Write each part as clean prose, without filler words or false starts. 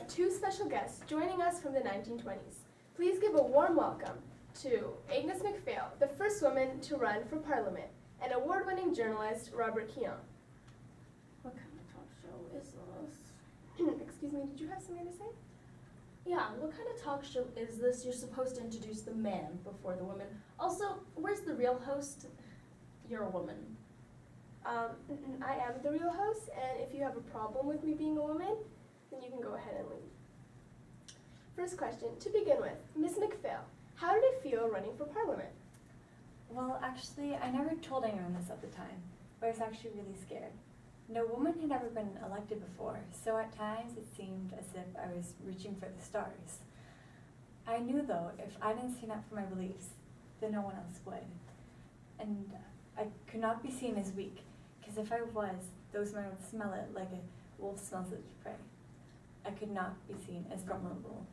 two special guests joining us from the 1920s. Please give a warm welcome to Agnes Macphail, the first woman to run for Parliament, and award-winning journalist Robert Kiohn. What kind of talk show is this? Excuse me, did you have something to say? Yeah, what kind of talk show is this? You're supposed to introduce the man before the woman. Also, where's the real host? You're a woman. I am the real host, and if you have a problem with me being a woman, then you can go ahead and leave. First question, to begin with, Ms. Macphail, how did it feel running for Parliament? Well, actually, I never told anyone this at the time, but I was actually really scared. No woman had ever been elected before, so at times it seemed as if I was reaching for the stars. I knew, though, if I didn't stand up for my beliefs, then no one else would. And I could not be seen as weak, because if I was, those men would smell it like a wolf smells its prey. I could not be seen as vulnerable.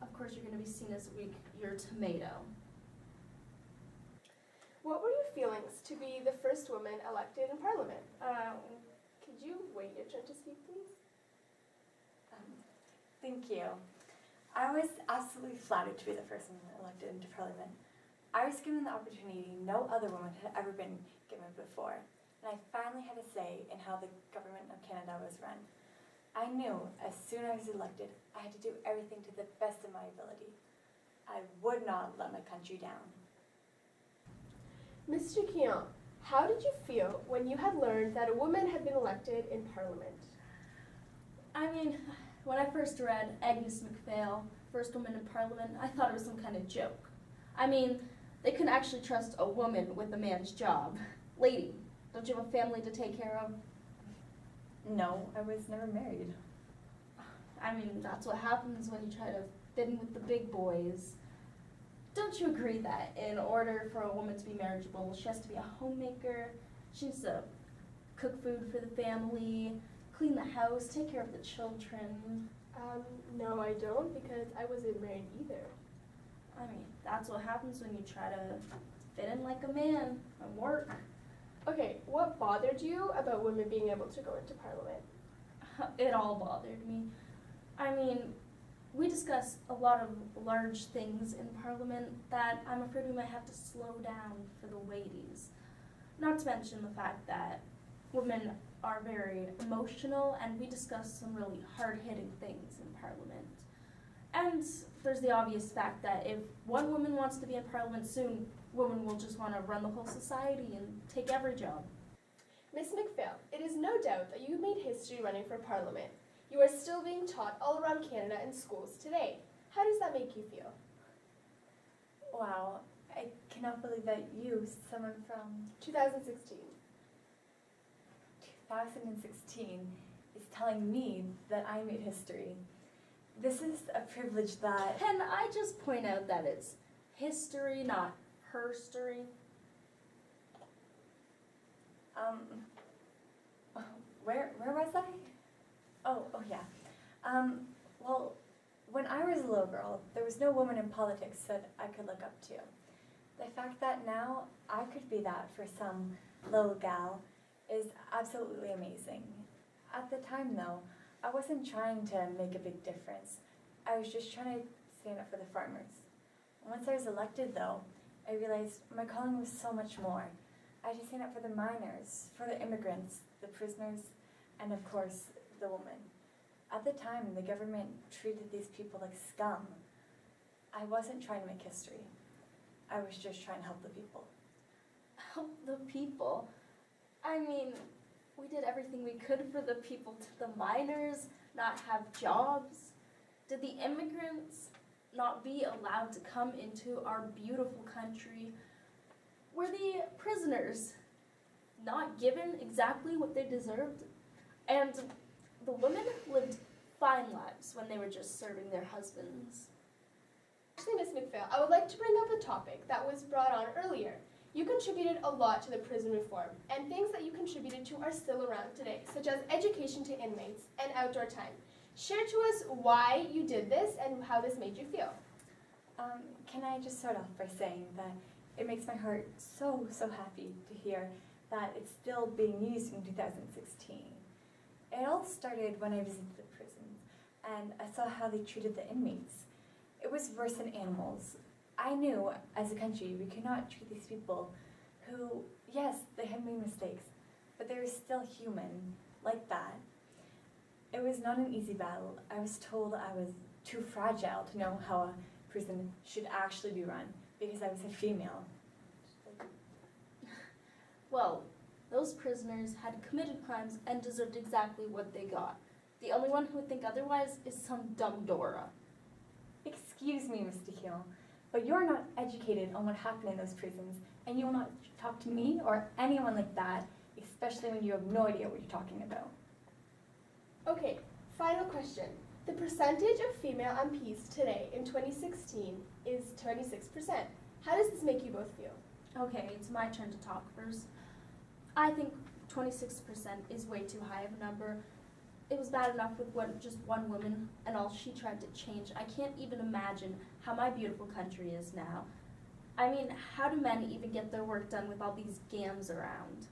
Of course you're going to be seen as weak. You're a tomato. What were your feelings to be the first woman elected in Parliament? Could you wait your turn to speak, please? Thank you. I was absolutely flattered to be the first woman elected into Parliament. I was given the opportunity no other woman had ever been given before, and I finally had a say in how the government of Canada was run. I knew as soon as I was elected, I had to do everything to the best of my ability. I would not let my country down. Mr. Kiohn, how did you feel when you had learned that a woman had been elected in Parliament? I mean, when I first read Agnes Macphail, first woman in Parliament, I thought it was some kind of joke. I mean, they couldn't actually trust a woman with a man's job. Lady, don't you have a family to take care of? No, I was never married. I mean, that's what happens when you try to fit in with the big boys. Don't you agree that in order for a woman to be marriageable, she has to be a homemaker, she needs to cook food for the family, clean the house, take care of the children? No, I don't, because I wasn't married either. I mean, that's what happens when you try to fit in like a man and work. Okay, what bothered you about women being able to go into Parliament? It all bothered me. I mean, we discuss a lot of large things in Parliament that I'm afraid we might have to slow down for the ladies. Not to mention the fact that women are very emotional and we discuss some really hard-hitting things in Parliament. And there's the obvious fact that if one woman wants to be in Parliament soon, women will just want to run the whole society and take every job. Ms. Macphail, it is no doubt that you made history running for Parliament. You are still being taught all around Canada in schools today. How does that make you feel? Wow, I cannot believe that you, someone from 2016. 2016, is telling me that I made history. This is a privilege that... Can I just point out that it's history, not herstory? Where was I? Oh yeah. Well, when I was a little girl, there was no woman in politics that I could look up to. The fact that now I could be that for some little gal is absolutely amazing. At the time though, I wasn't trying to make a big difference. I was just trying to stand up for the farmers. Once I was elected though, I realized my calling was so much more. I had to stand up for the miners, for the immigrants, the prisoners, and of course, the woman. At the time, the government treated these people like scum. I wasn't trying to make history. I was just trying to help the people. Help the people? I mean, we did everything we could for the people. Did the miners not have jobs? Did the immigrants not be allowed to come into our beautiful country? Were the prisoners not given exactly what they deserved? And the women lived fine lives when they were just serving their husbands. Actually, Ms. Macphail, I would like to bring up a topic that was brought on earlier. You contributed a lot to the prison reform, and things that you contributed to are still around today, such as education to inmates and outdoor time. Share to us why you did this and how this made you feel. Can I just start off by saying that it makes my heart so happy to hear that it's still being used in 2016. It all started when I visited the prisons. and I saw how they treated the inmates. It was worse than animals. I knew, as a country, we could not treat these people who, yes, they had made mistakes, but they were still human, like that. It was not an easy battle. I was told I was too fragile to know how a prison should actually be run, because I was a female. Well, those prisoners had committed crimes and deserved exactly what they got. The only one who would think otherwise is some dumb Dora. Excuse me, Mr. Kiohn, but you're not educated on what happened in those prisons, and you will not talk to me or anyone like that, especially when you have no idea what you're talking about. Okay, final question. The percentage of female MPs today in 2016 is 26%. How does this make you both feel? Okay, it's my turn to talk first. I think 26% is way too high of a number. It was bad enough with just one woman and all she tried to change. I can't even imagine how my beautiful country is now. I mean, how do men even get their work done with all these gams around?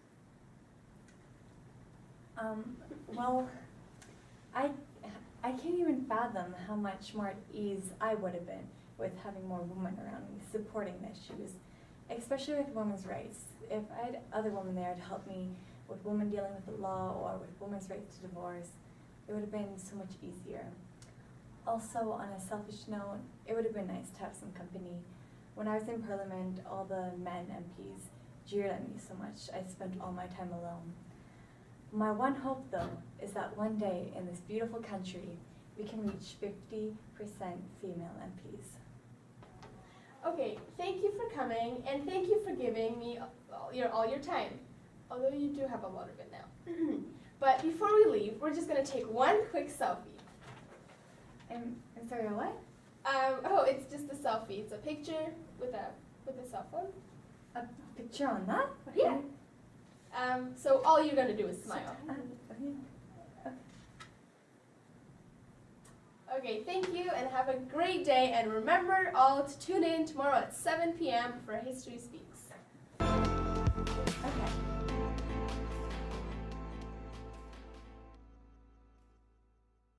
Well, I can't even fathom how much more at ease I would have been with having more women around me supporting the issues, especially with women's rights. If I had other women there to help me with women dealing with the law or with women's rights to divorce, it would have been so much easier. Also, on a selfish note, it would have been nice to have some company. When I was in Parliament, all the men MPs jeered at me so much I spent all my time alone. My one hope, though, is that one day in this beautiful country, we can reach 50% female MPs. Okay, thank you for coming, and thank you for giving me all your time. Although you do have a lot of it now. But before we leave, we're just going to take one quick selfie. I'm sorry, what? Oh, it's just a selfie. It's a picture with a cell phone. A picture on that? Yeah. So all you're going to do is smile. Okay, thank you, and have a great day. And remember all to tune in tomorrow at 7 p.m. for History Speaks. Okay.